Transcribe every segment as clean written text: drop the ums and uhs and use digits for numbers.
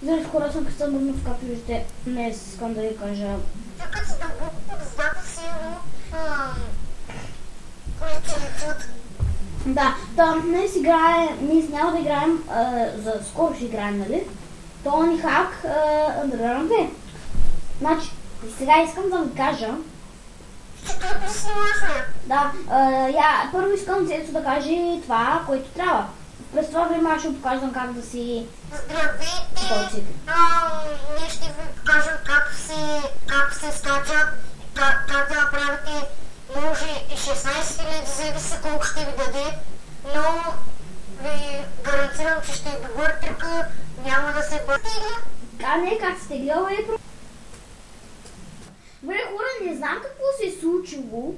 Заради хора съм късъмърнов, както виждате, днес искам да ви кажа. Като се дълбоко под водата си, полетелицът. Да, днес няма да играем, за скоро ще играем, нали? Тони Хак Underground 2. Значи, сега искам да ви кажа. Да, първо искам Цецо да каже това, което трябва. През това време аз ще покажам как да си... Здравейте! Ние ще ви покажем как се скача, как да направите, може и 16 000, зависи колко ще ви даде, но ви гарантирам, че ще е добър трик, няма да се бъде. Не, как сте гледали. Добре, хора, не знам какво се е случило.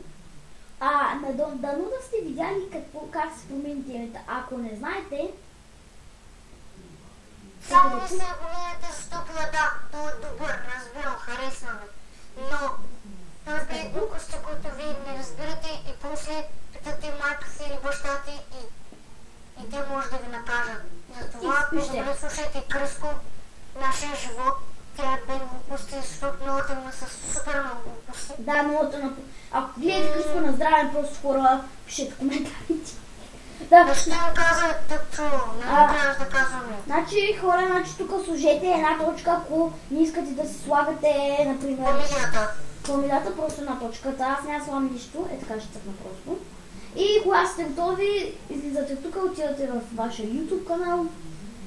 Дано да сте видяли как се промени темата. Ако не знаете... Само не се абонирате за стопила, да, той е добър, разбирам, харесва ми. Но, тези глупости, които вие не разбирате и после питате майка си или баща ти и те може да ви накажат. Затова по-добре слушайте Кръско, нашия живот. Тя е без глупости, защото новата има с супер много глупости. Да, новата на... Ако гледате Кръско на здраве, просто хора, пишете коментарите. Да, ще им казвам тъпчо, не трябваш да казваме. Значи, хора, тук сложете една точка, ако не искате да си слагате, например... Фамилията, просто една точката. Аз няма слагам нищо, така ще цъкна просто. И когато сте готови, излизате тук, отивате в вашия YouTube канал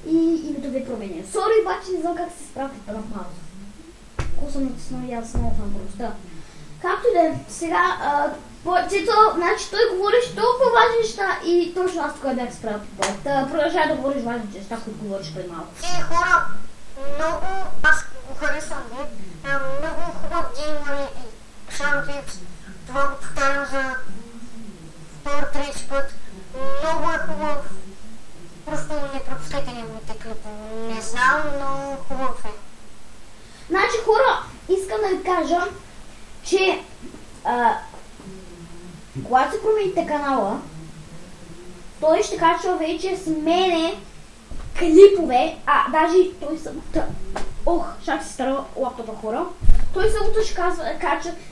и името ви е променено. Сори, обаче не знам как се справите на пауза. Ако съм натиснал и аз много съм просто. Както и да е, сега, значи той говориш толкова важни неща и точно аз тук бях справил по това. Продължай да говориш важни неща, които говориш преди малко. Хора, много, аз го харесвам, много хубав геймър и Шантвикс, това го повтарям за втори-трети път. Много е хубав. Просто не пропускайте неговите клипи. Не знам, но хубав е. Значи, хора, искам да ви кажа, че когато се промените канала, той ще качва вече с мене клипове, даже той събота, шак си стара лаптопа, хора, той събота ще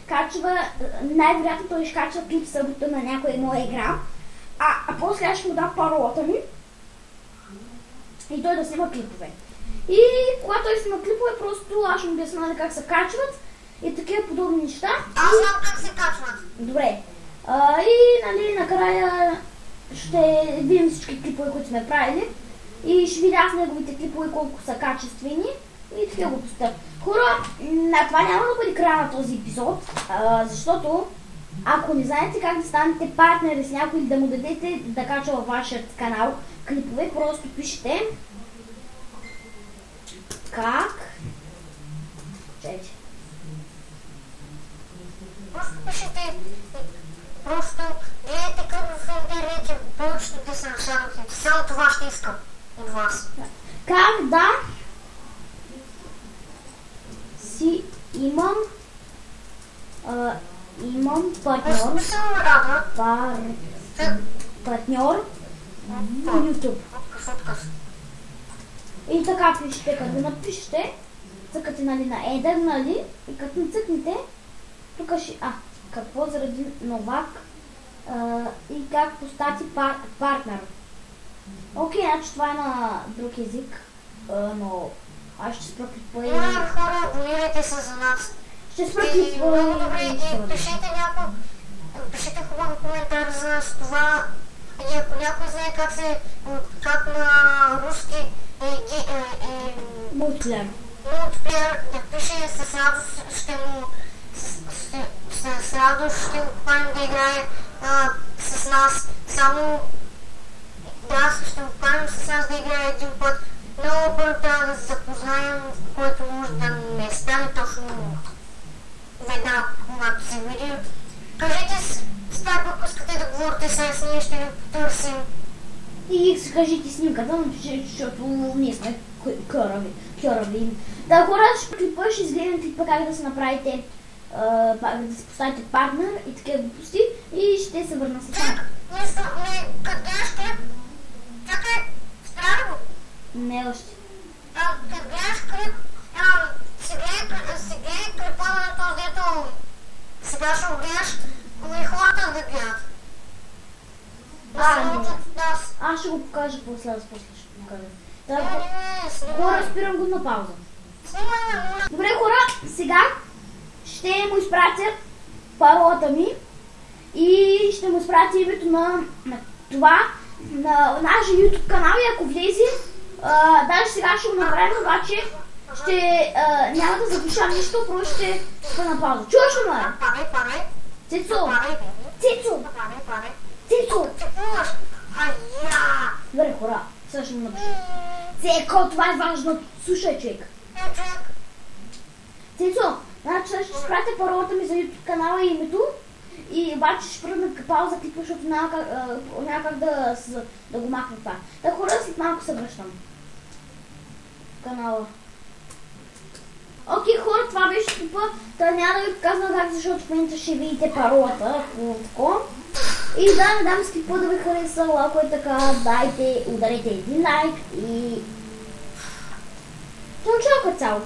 качва, най-вероятно той ще качва клип събота на някоя моя игра, а после аз ще му дам паролата ми и той да снима клипове. И когато той снима клипове, просто аз ще му обясня как се качват и такива подобни неща. Аз знам как се качват. Добре. И нали, накрая ще видим всички клипове, които сме правили и ще видя с неговите клипове колко са качествени и такива глупости. Хора, това няма да бъде края на този епизод, защото ако не знаете как да станете партнери с някой или да му дадете да качва във вашия канал клипове, просто пишете как... Просто гледайте как в интернете, повечето да се нашарвате. Само това ще искам от вас. Как да си имам партньор в YouTube. И така пишете, като напишете, цъкате нали на Eder, нали, и като цъкнете, тук ще... какво заради Новак и как постати партнер. Окей, значи това е на друг език, но аз ще спра клипа и... Хора, абонирайте се за нас. Ще спра клипа и... Много добре, и пишете хубав коментар за това. И ако някой знае как на руски мултиплеер да пише, с радост ще го поканим да играе с нас. Само ще го поканим с нас да играе един път. Много първо трябва да се запознаем, което може да не стане точно веднага, когато се видим. Кажете с това, ако искате да говорите с нас, ние ще ви потърсим. И кажете снимката, защото ние сме кьорави. Да, хора, ще изгледам клипа как да се направите, да се поставите партнер и такива глупости и ще се върна с това. Къде ще? Чакай, спря ли го? Не още. Къде ще? кажа какво следва после ще покажа. Не, Хора, спирам го на пауза. снимай. Добре, хора, сега ще му изпратя паролата ми и ще му изпратя името на това, на нашия YouTube канал и ако влезе, даже сега ще го направим, обаче няма да заглушам нищо, просто ще спа на пауза. Чуваш ли ме? Парай. Цецо! Цецо! Цецо! Добре, хора, сега ще му напиша. Цеко, това е важно. Слушай, човек. Цецо, значи ще изпратя паролата ми за YouTube канала и името. И обаче ще пръдна пауза клипа, защото няма как да го махна това. Та хора, след малко се връщам в канала. Окей, хора, това беше клипа. Та няма да ви показвам как, защото в момента ще видите паролата. И да, надам се клипа да ви хареса. Ако е така, дайте, ударете един лайк и... Чао, цяло!